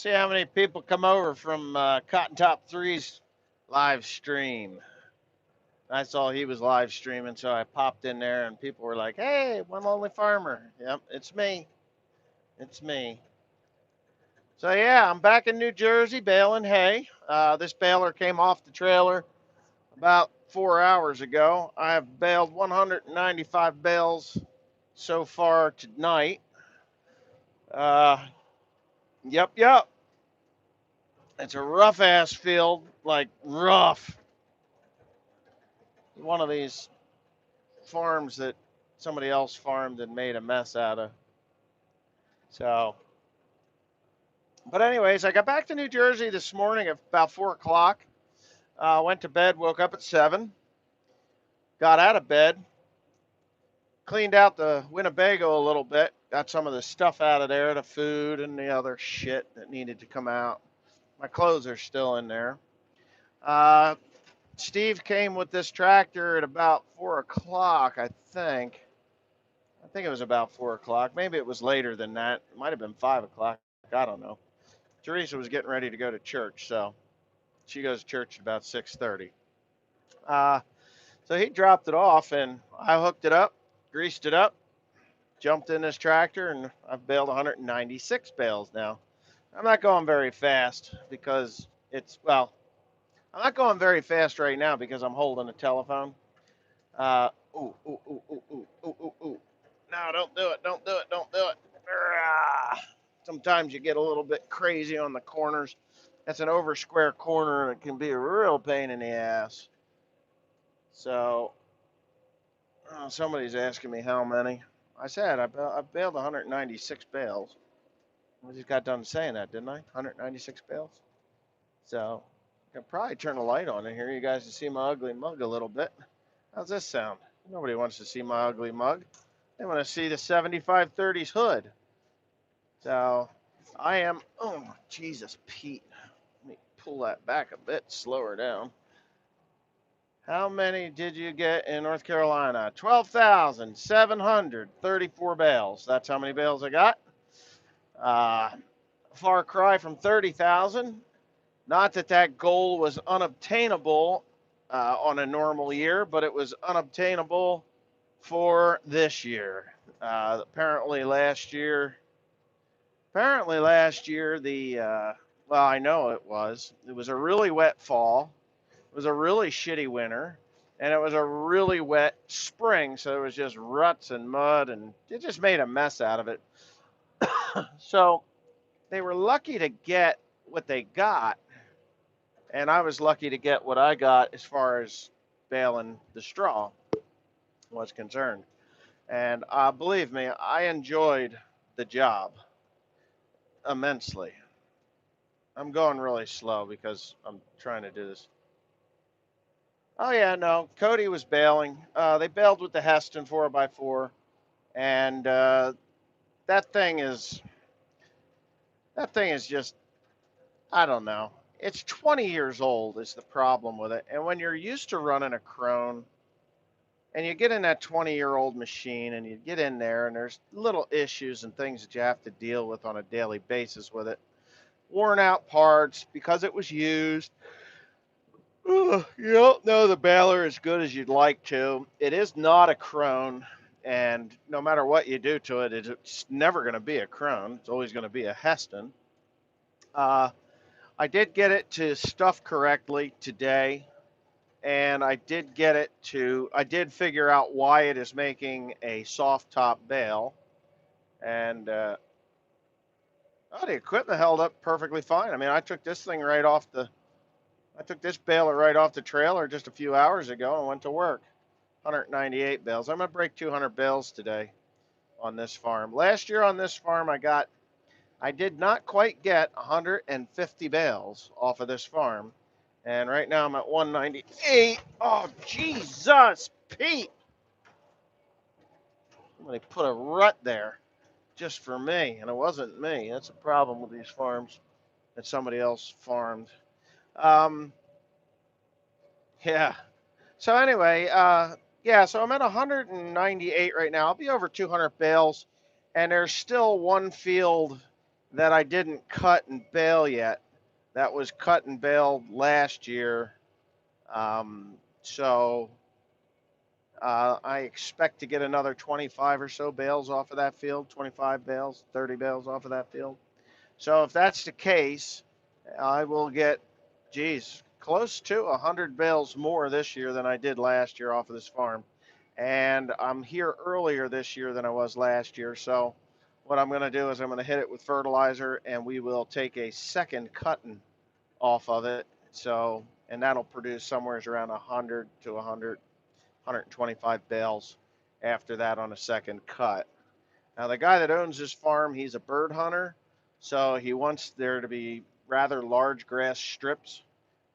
See how many people come over from Cotton Top Three's live stream. I saw he was live streaming, so I popped in there, and people were like, "Hey, one lonely farmer." Yep, it's me. It's me. So yeah, I'm back in New Jersey baling hay. This baler came off the trailer about 4 hours ago. I have baled 195 bales so far tonight. Uh, yep. It's a rough ass field, like rough. One of these farms that somebody else farmed and made a mess out of. So, but anyways, I got back to New Jersey this morning at about 4 o'clock. Went to bed, woke up at 7, got out of bed, cleaned out the Winnebago a little bit, got some of the stuff out of there, the food and the other shit that needed to come out. My clothes are still in there. Uh, Steve came with this tractor at about 4 o'clock, I think. I think it was about 4 o'clock. Maybe it was later than that. It might have been 5 o'clock. I don't know. Teresa was getting ready to go to church, so she goes to church at about 6:30. Uh, so he dropped it off, and I hooked it up, greased it up, jumped in this tractor, and I've baled 196 bales now. I'm not going very fast because I'm not going very fast right now because I'm holding a telephone. Ooh, ooh, ooh, ooh, ooh, ooh, ooh, ooh. No, don't do it, don't do it, don't do it. Sometimes you get a little bit crazy on the corners. That's an over square corner and it can be a real pain in the ass. So, somebody's asking me how many. I said I baled 196 bales. I just got done saying that, didn't I? 196 bales. So, I can probably turn the light on in here. You guys can see my ugly mug a little bit. How's this sound? Nobody wants to see my ugly mug. They want to see the 7530's hood. So, I am. Oh, Jesus, Pete. Let me pull that back a bit, slow her down. How many did you get in North Carolina? 12,734 bales. That's how many bales I got. Uh, far cry from 30,000. Not that that goal was unobtainable on a normal year, but it was unobtainable for this year. Apparently last year, well, I know it was. It was a really wet fall. It was a really shitty winter, and it was a really wet spring. So it was just ruts and mud, and it just made a mess out of it. So they were lucky to get what they got, and I was lucky to get what I got as far as baling the straw was concerned. And believe me, I enjoyed the job immensely. I'm going really slow because I'm trying to do this. Oh yeah, no. Cody was bailing. They bailed with the Heston 4x4, and that thing is that thing is just I don't know. It's 20 years old is the problem with it. And when you're used to running a crone, and you get in that 20-year-old machine, and you get in there, and there's little issues and things that you have to deal with on a daily basis with it. Worn out parts because it was used. Ugh, you don't know the baler as good as you'd like to. It is not a crone, and no matter what you do to it, it's never going to be a crone. It's always going to be a Heston. Uh, I did get it to stuff correctly today, and I did figure out why it is making a soft top bale, and the equipment held up perfectly fine. I mean, I took this baler right off the trailer just a few hours ago and went to work. 198 bales. I'm gonna break 200 bales today on this farm. Last year on this farm, I did not quite get 150 bales off of this farm, and right now I'm at 198. Oh Jesus, Pete! Somebody put a rut there just for me, and it wasn't me. That's a problem with these farms that somebody else farmed. Um, yeah. So anyway, yeah, so I'm at 198 right now. I'll be over 200 bales, and there's still one field that I didn't cut and bale yet. That was cut and baled last year. So I expect to get another 25 or so bales off of that field, 25 bales, 30 bales off of that field. So if that's the case, I will get, geez, close to 100 bales more this year than I did last year off of this farm. And I'm here earlier this year than I was last year. So what I'm going to do is I'm going to hit it with fertilizer, and we will take a second cutting off of it. So, and that'll produce somewhere around 100 to 100, 125 bales after that on a second cut. Now, the guy that owns this farm, he's a bird hunter, so he wants there to be rather large grass strips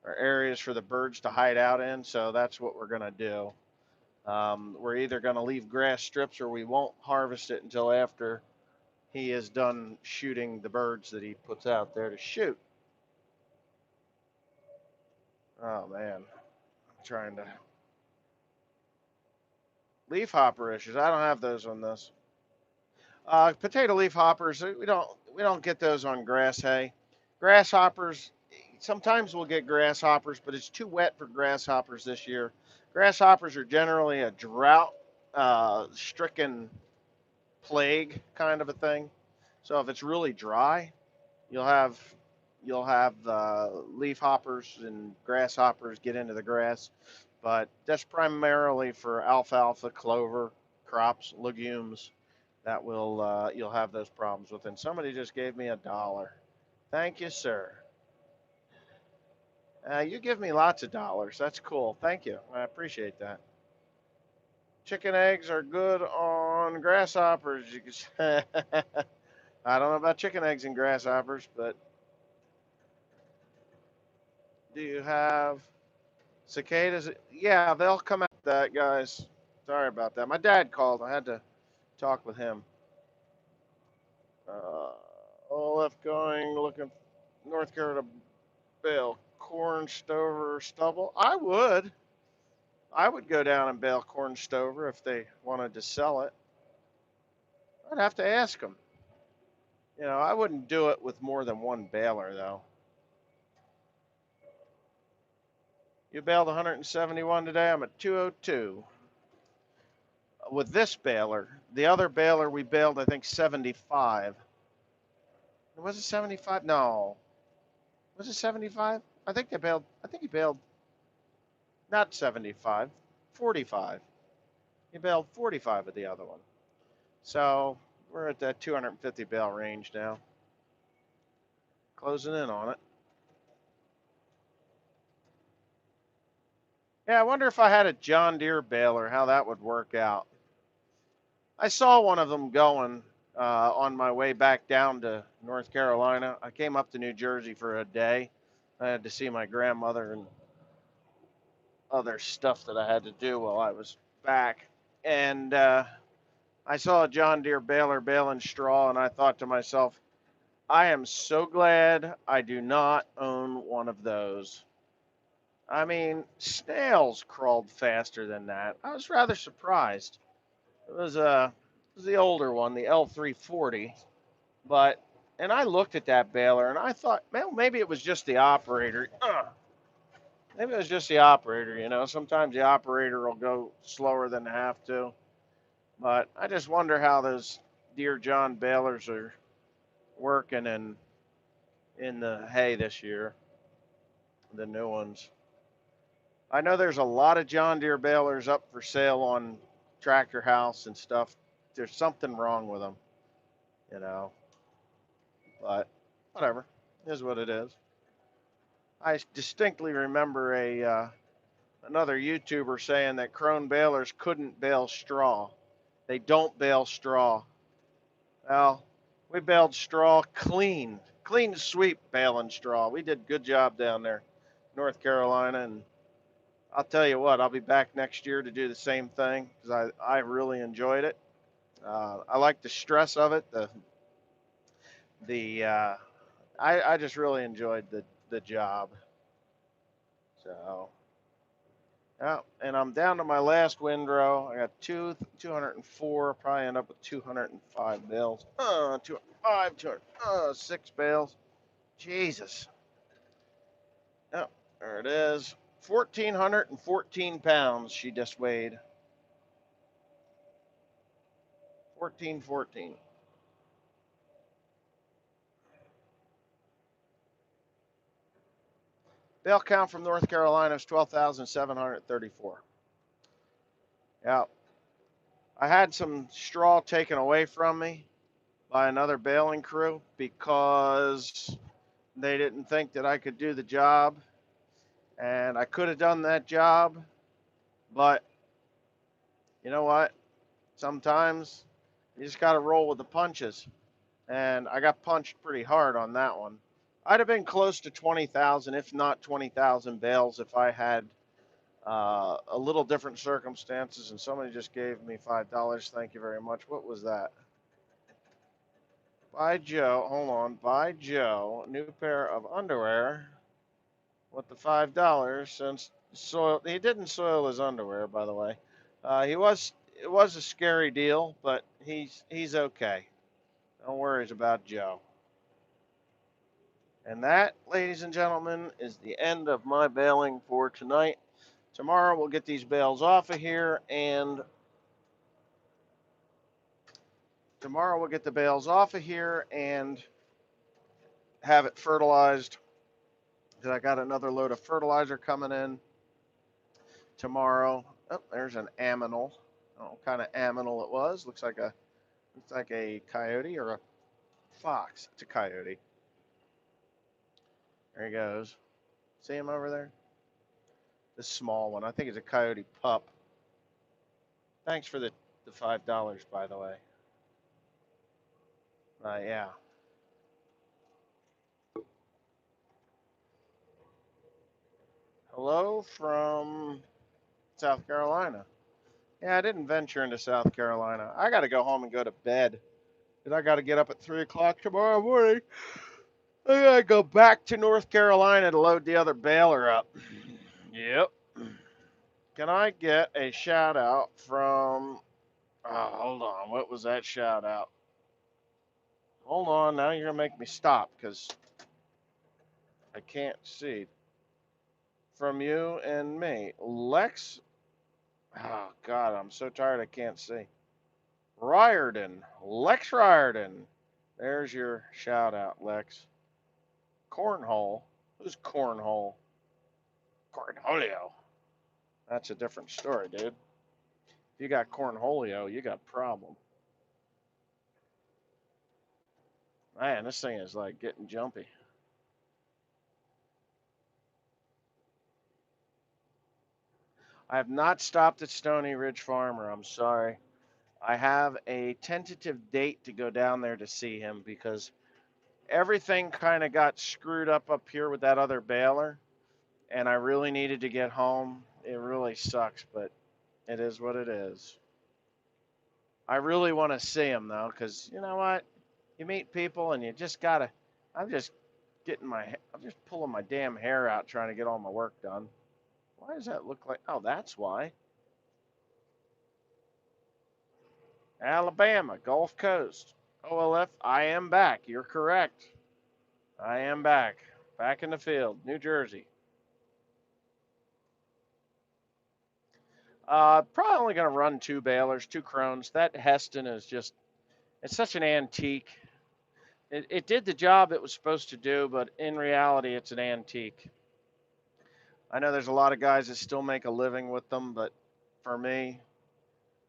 or areas for the birds to hide out in. So that's what we're going to do. We're either going to leave grass strips or we won't harvest it until after he is done shooting the birds that he puts out there to shoot. Oh man, I'm trying to leaf hopper issues. I don't have those on this. Potato leaf hoppers, we don't get those on grass hay. Grasshoppers, sometimes we'll get grasshoppers, but it's too wet for grasshoppers this year. Grasshoppers are generally a drought stricken plague kind of a thing. So if it's really dry, you'll have leaf hoppers and grasshoppers get into the grass, but that's primarily for alfalfa, clover, crops, legumes that will you'll have those problems with. And somebody just gave me $1. Thank you, sir. You give me lots of dollars. That's cool. Thank you. I appreciate that. Chicken eggs are good on grasshoppers. You can, I don't know about chicken eggs and grasshoppers, but do you have cicadas? Yeah, they'll come out. That guys. Sorry about that. My dad called. I had to talk with him. All left going, looking North Carolina bale corn, stover, stubble. I would go down and bale corn stover if they wanted to sell it. I'd have to ask them. I wouldn't do it with more than one baler though. You baled 171 today. I'm at 202. With this baler, the other baler we baled, I think 75. Was it 75? No. Was it 75? I think they baled. I think he baled not 75, 45. He baled 45 of the other one. So we're at that 250 bale range now. Closing in on it. Yeah, I wonder if I had a John Deere baler, how that would work out. I saw one of them going on my way back down to North Carolina. I came up to New Jersey for a day. I had to see my grandmother and other stuff that I had to do while I was back. And I saw a John Deere baler baling straw, and I thought to myself, I am so glad I do not own one of those. I mean, snails crawled faster than that. I was rather surprised. It was the older one, the L340, but and I looked at that baler and I thought, well, maybe it was just the operator. Maybe it was just the operator. Sometimes the operator will go slower than they have to. But I just wonder how those Dear John balers are working in the hay this year, the new ones. I know there's a lot of John Deere balers up for sale on Tractor House and stuff. There's something wrong with them, you know. But whatever, it is what it is. I distinctly remember another YouTuber saying that Crone balers couldn't bale straw. They don't bale straw. Well, we baled straw clean sweep baling straw. We did a good job down there, North Carolina, and I'll tell you what, I'll be back next year to do the same thing because I really enjoyed it. I like the stress of it. I just really enjoyed the job. So Yeah, and I'm down to my last windrow. I got 204. Probably end up with 205 bales. 205, 206 bales. Jesus. Oh, there it is. 1,414 pounds she just weighed. 1414. Bale count from North Carolina is 12,734. Yeah, I had some straw taken away from me by another baling crew because they didn't think that I could do the job. And I could have done that job, but you know what? Sometimes you just got to roll with the punches. And I got punched pretty hard on that one. I'd have been close to 20,000, if not 20,000 bales, if I had a little different circumstances. And somebody just gave me $5. Thank you very much. What was that? By Joe. Hold on. By Joe. New pair of underwear with the $5 since soil. He didn't soil his underwear, by the way. He was. It was a scary deal, but he's okay. No worries about Joe. And that, ladies and gentlemen, is the end of my baling for tonight. Tomorrow we'll get these bales off of here, and tomorrow we'll get the bales off of here and have it fertilized. Because I got another load of fertilizer coming in tomorrow. Oh, there's an aminal. I don't know what kind of aminal it was. Looks like a coyote or a fox. It's a coyote. There he goes. See him over there? This small one. I think it's a coyote pup. Thanks for the $5, by the way. Yeah. Hello from South Carolina. Yeah, I didn't venture into South Carolina. I got to go home and go to bed. And I got to get up at 3 o'clock tomorrow morning. I got to go back to North Carolina to load the other baler up. Yep. Can I get a shout out from. Oh, hold on. What was that shout out? Hold on. Now you're going to make me stop because I can't see. From you and me. Lex. Oh, God. I'm so tired I can't see. Riordan. Lex Riordan. There's your shout out, Lex. Cornhole. Who's Cornhole? Cornholio. That's a different story, dude. If you got cornholio, you got a problem. Man, this thing is like getting jumpy. I have not stopped at Stony Ridge Farmer. I'm sorry. I have a tentative date to go down there to see him because everything kind of got screwed up here with that other baler, and I really needed to get home. It really sucks, but it is what it is. I really want to see him though, because you know what? You meet people and you just gotta. I'm just I'm just pulling my damn hair out trying to get all my work done. Why does that look like? Oh, that's why. Alabama, Gulf Coast, OLF. I am back. You're correct. I am back. Back in the field, New Jersey. Probably only going to run two balers, two crones. That Heston is just, it's such an antique. It did the job it was supposed to do, but in reality, it's an antique. I know there's a lot of guys that still make a living with them, but for me,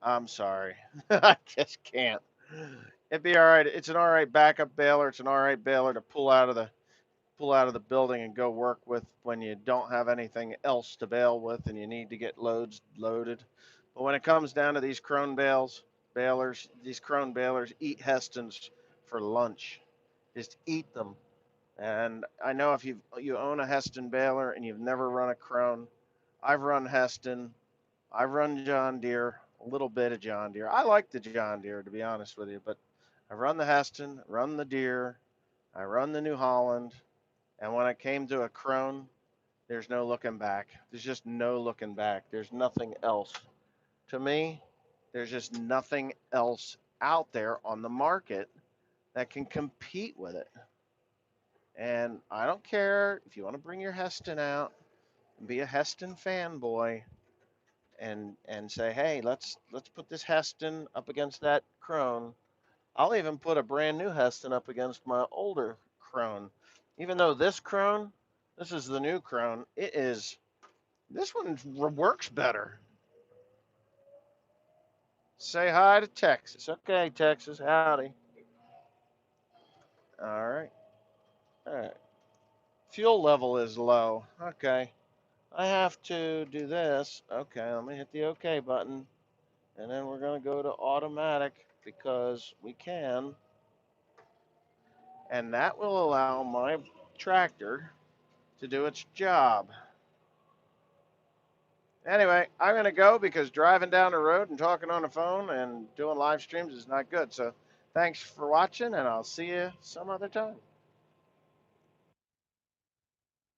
I'm sorry. I just can't. It'd be all right. It's an all right backup baler. It's an all right baler to pull out of the building and go work with when you don't have anything else to bale with and you need to get loads loaded. But when it comes down to these crone balers, these crone balers eat Hestons for lunch. Just eat them. And I know if you own a Heston baler and you've never run a crone, I've run Heston, I've run John Deere, a little bit of John Deere. I like the John Deere to be honest with you, but I run the Heston, run the Deere, I run the New Holland, and when it came to a crone, There's no looking back. There's just no looking back. There's nothing else. To me, there's just nothing else out there on the market that can compete with it. And I don't care if you want to bring your Heston out and be a Heston fanboy and say, hey, let's put this Heston up against that Crone. I'll even put a brand new Heston up against my older Crone. Even though this Crone, this is the new Crone, this one works better. Say hi to Texas. Okay, Texas, howdy. All right. All right. Fuel level is low. Okay. I have to do this. Okay, let me hit the OK button. And then we're going to go to automatic because we can. And that will allow my tractor to do its job. Anyway, I'm going to go because driving down the road and talking on the phone and doing live streams is not good. So thanks for watching, and I'll see you some other time.